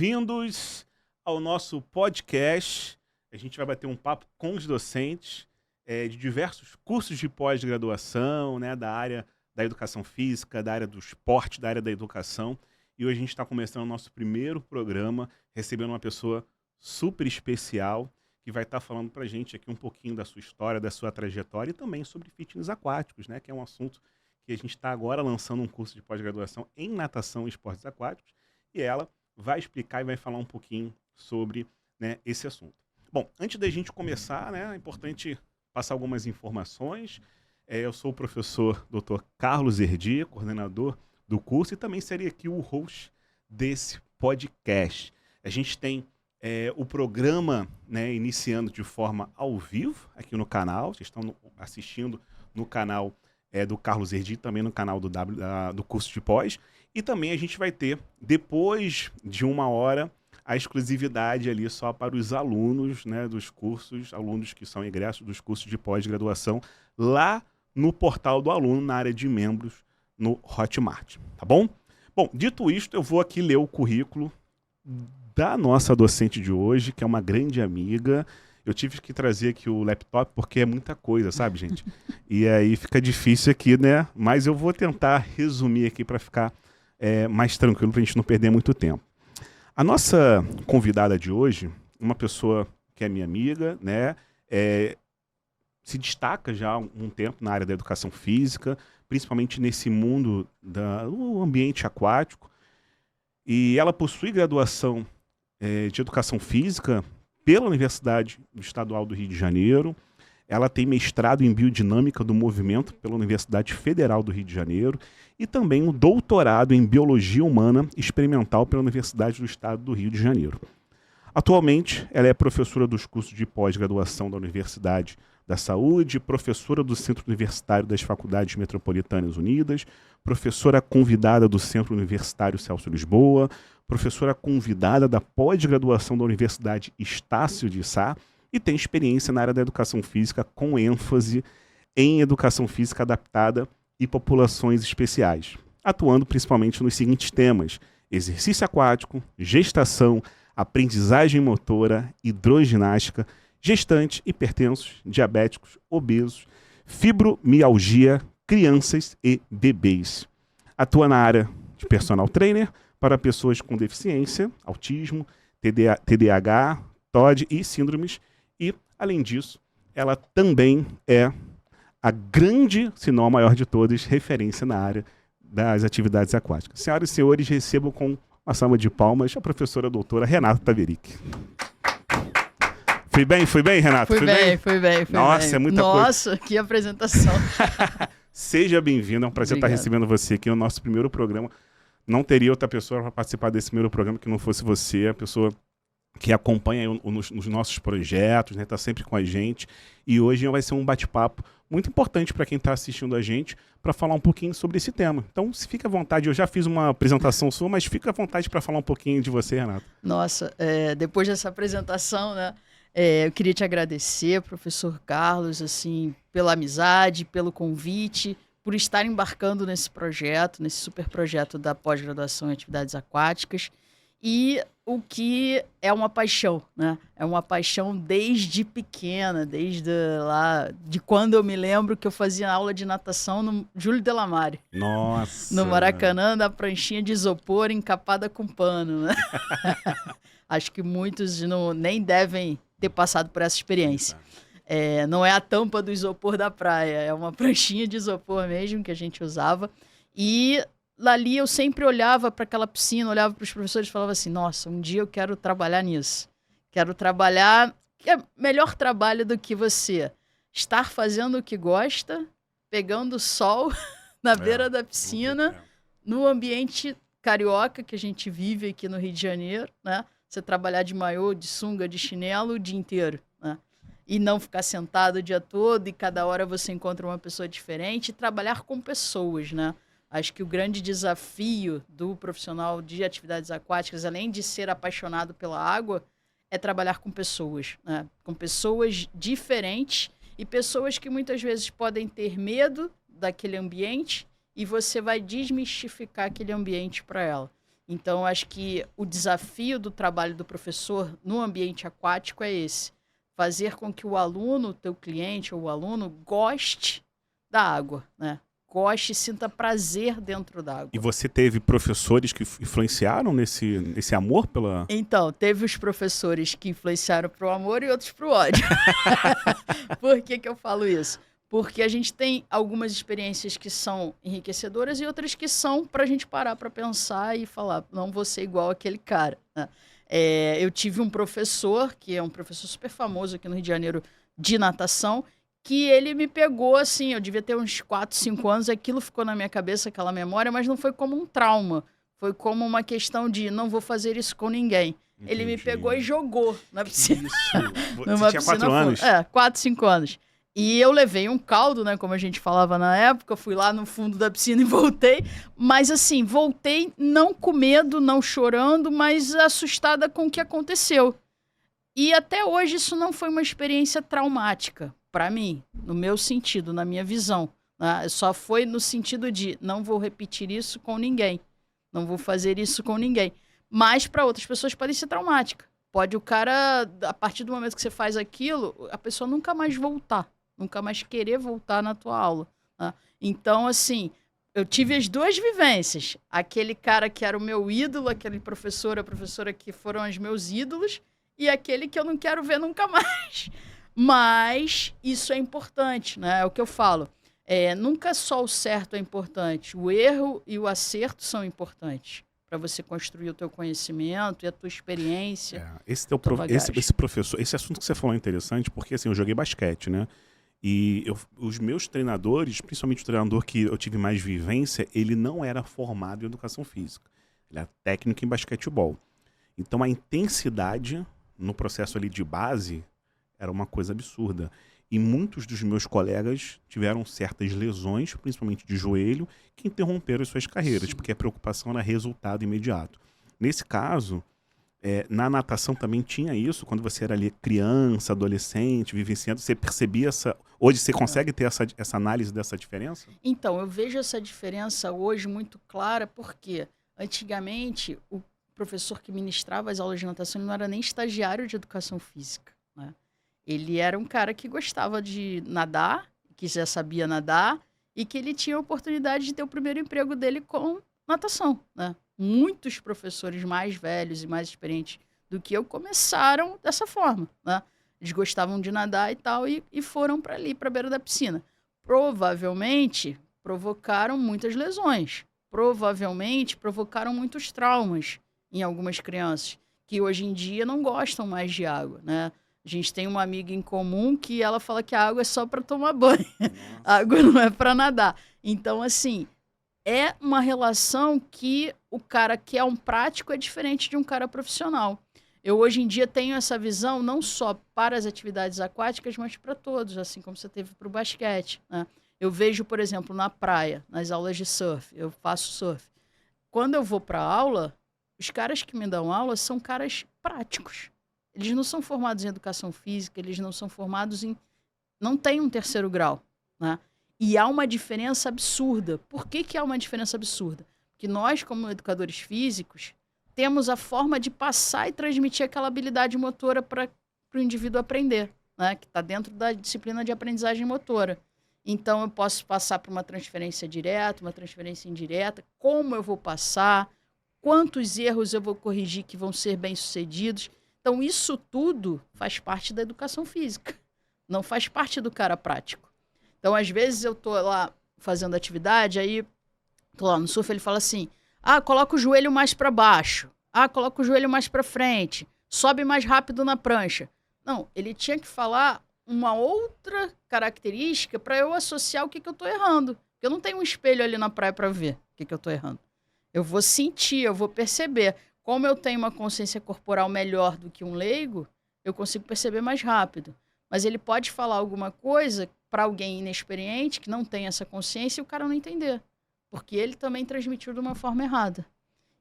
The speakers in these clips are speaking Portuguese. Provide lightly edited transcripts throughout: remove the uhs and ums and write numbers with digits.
bem-vindos ao nosso podcast. A gente vai bater um papo com os docentes de diversos cursos de pós-graduação, né, da área da educação física, da área do esporte, da área da educação. E hoje a gente está começando o nosso primeiro programa, recebendo uma pessoa super especial, que vai estar falando para a gente aqui um pouquinho da sua história, da sua trajetória e também sobre fitness aquáticos, né, que é um assunto que a gente está agora lançando um curso de pós-graduação em natação e esportes aquáticos, e ela vai explicar e vai falar um pouquinho sobre, né, esse assunto. Bom, antes da gente começar, né, é importante passar algumas informações. Eu sou o professor Dr. Carlos Erdi, coordenador do curso, e também seria aqui o host desse podcast. A gente tem o programa, né, iniciando de forma ao vivo aqui no canal. Vocês estão assistindo no canal do Carlos Erdi, também no canal do curso de pós. E também a gente vai ter, depois de 1 hora, a exclusividade ali só para os alunos, né, dos cursos, alunos que são egressos dos cursos de pós-graduação, lá no portal do aluno, na área de membros, no Hotmart, tá bom? Bom, dito isto, eu vou aqui ler o currículo da nossa docente de hoje, que é uma grande amiga. Eu tive que trazer aqui o laptop porque é muita coisa, sabe, gente? E aí fica difícil aqui, né? Mas eu vou tentar resumir aqui para ficar mais tranquilo, para a gente não perder muito tempo. A nossa convidada de hoje, uma pessoa que é minha amiga, né? Se destaca já há um tempo na área da educação física, principalmente nesse mundo do ambiente aquático. E ela possui graduação de educação física pela Universidade Estadual do Rio de Janeiro. Ela tem mestrado em biodinâmica do movimento pela Universidade Federal do Rio de Janeiro e também um doutorado em biologia humana experimental pela Universidade do Estado do Rio de Janeiro. Atualmente, ela é professora dos cursos de pós-graduação da Universidade da Saúde, professora do Centro Universitário das Faculdades Metropolitanas Unidas, professora convidada do Centro Universitário Celso Lisboa, professora convidada da pós-graduação da Universidade Estácio de Sá e tem experiência na área da educação física com ênfase em educação física adaptada e populações especiais, atuando principalmente nos seguintes temas: exercício aquático, gestação, aprendizagem motora, hidroginástica, gestantes, hipertensos, diabéticos, obesos, fibromialgia, crianças e bebês. Atua na área de personal trainer para pessoas com deficiência, autismo, TDAH, TOD e síndromes. E, além disso, ela também é a grande, se não a maior de todas, referência na área das atividades aquáticas. Senhoras e senhores, recebam com uma salva de palmas a professora doutora Renata Taverick. Fui bem, Renata? Fui bem. Nossa, é muita coisa. Nossa, que apresentação. Seja bem-vindo, é um prazer estar recebendo você aqui no nosso primeiro programa. Não teria outra pessoa para participar desse primeiro programa que não fosse você, a pessoa que acompanha os nossos projetos, né, tá sempre com a gente. E hoje vai ser um bate-papo muito importante para quem está assistindo a gente, para falar um pouquinho sobre esse tema. Então, se fica à vontade, eu já fiz uma apresentação sua, mas fica à vontade para falar um pouquinho de você, Renata. Nossa, depois dessa apresentação, né, eu queria te agradecer, professor Carlos, assim, pela amizade, pelo convite, por estar embarcando nesse projeto, nesse super projeto da pós-graduação em atividades aquáticas. E o que é uma paixão, né? É uma paixão desde pequena, desde lá, de quando eu me lembro que eu fazia aula de natação no Júlio Delamare. Nossa! No Maracanã, na pranchinha de isopor encapada com pano, né? Acho que muitos nem devem ter passado por essa experiência. Não é a tampa do isopor da praia, é uma pranchinha de isopor mesmo que a gente usava. E ali eu sempre olhava para aquela piscina, olhava para os professores e falava assim, nossa, um dia eu quero trabalhar nisso. Quero trabalhar, que é melhor trabalho do que você estar fazendo o que gosta, pegando sol na beira da piscina, no ambiente carioca que a gente vive aqui no Rio de Janeiro, né? Você trabalhar de maiô, de sunga, de chinelo o dia inteiro, né? E não ficar sentado o dia todo e cada hora você encontra uma pessoa diferente e trabalhar com pessoas, né? Acho que o grande desafio do profissional de atividades aquáticas, além de ser apaixonado pela água, é trabalhar com pessoas, né? Com pessoas diferentes e pessoas que muitas vezes podem ter medo daquele ambiente e você vai desmistificar aquele ambiente para ela. Então, eu acho que o desafio do trabalho do professor no ambiente aquático é esse: fazer com que o aluno, o teu cliente ou o aluno, goste da água, né? Goste e sinta prazer dentro da água. E você teve professores que influenciaram nesse amor pela... Então, teve os professores que influenciaram para o amor e outros para o ódio. Por que eu falo isso? Porque a gente tem algumas experiências que são enriquecedoras e outras que são para a gente parar para pensar e falar, não vou ser igual aquele cara, né? Eu tive um professor, que é um professor super famoso aqui no Rio de Janeiro, de natação, que ele me pegou, assim, eu devia ter uns 4, 5 anos, aquilo ficou na minha cabeça, aquela memória, mas não foi como um trauma, foi como uma questão de não vou fazer isso com ninguém. Entendi. Ele me pegou e jogou na piscina. Isso. Você tinha 4 anos? 4, 5 anos. E eu levei um caldo, né, como a gente falava na época, fui lá no fundo da piscina e voltei, mas assim, voltei não com medo, não chorando, mas assustada com o que aconteceu. E até hoje isso não foi uma experiência traumática para mim, no meu sentido, na minha visão, né? Só foi no sentido de não vou repetir isso com ninguém, não vou fazer isso com ninguém. Mas para outras pessoas pode ser traumática. Pode o cara, a partir do momento que você faz aquilo, a pessoa nunca mais voltar, nunca mais querer voltar na tua aula, né? Então, assim, eu tive as duas vivências. Aquele cara que era o meu ídolo, aquele professor, a professora que foram os meus ídolos, e aquele que eu não quero ver nunca mais. Mas isso é importante, né? É o que eu falo. Nunca só o certo é importante. O erro e o acerto são importantes para você construir o teu conhecimento e a tua experiência. Esse professor, esse assunto que você falou é interessante, porque assim, eu joguei basquete, né? E os meus treinadores, principalmente o treinador que eu tive mais vivência, ele não era formado em educação física. Ele era técnico em basquetebol. Então a intensidade no processo ali de base era uma coisa absurda. E muitos dos meus colegas tiveram certas lesões, principalmente de joelho, que interromperam as suas carreiras, porque a preocupação era resultado imediato. Nesse caso, na natação também tinha isso, quando você era ali criança, adolescente, vivenciando, você percebia essa... Hoje você consegue ter essa análise dessa diferença? Então, eu vejo essa diferença hoje muito clara, porque antigamente o professor que ministrava as aulas de natação não era nem estagiário de educação física, né? Ele era um cara que gostava de nadar, que já sabia nadar e que ele tinha a oportunidade de ter o primeiro emprego dele com natação, né? Muitos professores mais velhos e mais experientes do que eu começaram dessa forma, né? Eles gostavam de nadar e tal e foram para ali, para a beira da piscina. Provavelmente provocaram muitas lesões, provavelmente provocaram muitos traumas em algumas crianças que hoje em dia não gostam mais de água, né? A gente tem uma amiga em comum que ela fala que a água é só para tomar banho. A água não é para nadar. Então, assim, é uma relação que o cara que é um prático é diferente de um cara profissional. Eu, hoje em dia, tenho essa visão não só para as atividades aquáticas, mas para todos, assim como você teve para o basquete, né? Eu vejo, por exemplo, na praia, nas aulas de surf, eu faço surf. Quando eu vou para aula, os caras que me dão aula são caras práticos. Eles não são formados em educação física, eles não são formados em... Não tem um terceiro grau, né? E há uma diferença absurda. Por que há uma diferença absurda? Porque nós, como educadores físicos, temos a forma de passar e transmitir aquela habilidade motora para o indivíduo aprender, né? Que está dentro da disciplina de aprendizagem motora. Então, eu posso passar por uma transferência direta, uma transferência indireta, como eu vou passar, quantos erros eu vou corrigir que vão ser bem-sucedidos. Então, isso tudo faz parte da educação física, não faz parte do cara prático. Então, às vezes, eu tô lá fazendo atividade, aí tô lá no surf, ele fala assim, coloca o joelho mais para baixo, coloca o joelho mais para frente, sobe mais rápido na prancha. Não, ele tinha que falar uma outra característica para eu associar o que eu tô errando. Eu não tenho um espelho ali na praia para ver o que eu tô errando. Eu vou sentir, eu vou perceber. Como eu tenho uma consciência corporal melhor do que um leigo, eu consigo perceber mais rápido. Mas ele pode falar alguma coisa para alguém inexperiente, que não tem essa consciência, e o cara não entender. Porque ele também transmitiu de uma forma errada.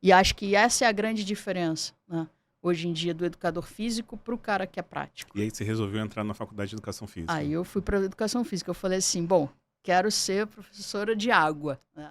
E acho que essa é a grande diferença, né, hoje em dia, do educador físico para o cara que é prático. E aí você resolveu entrar na faculdade de educação física? Aí eu fui para a educação física. Eu falei assim, bom, quero ser professora de água, né?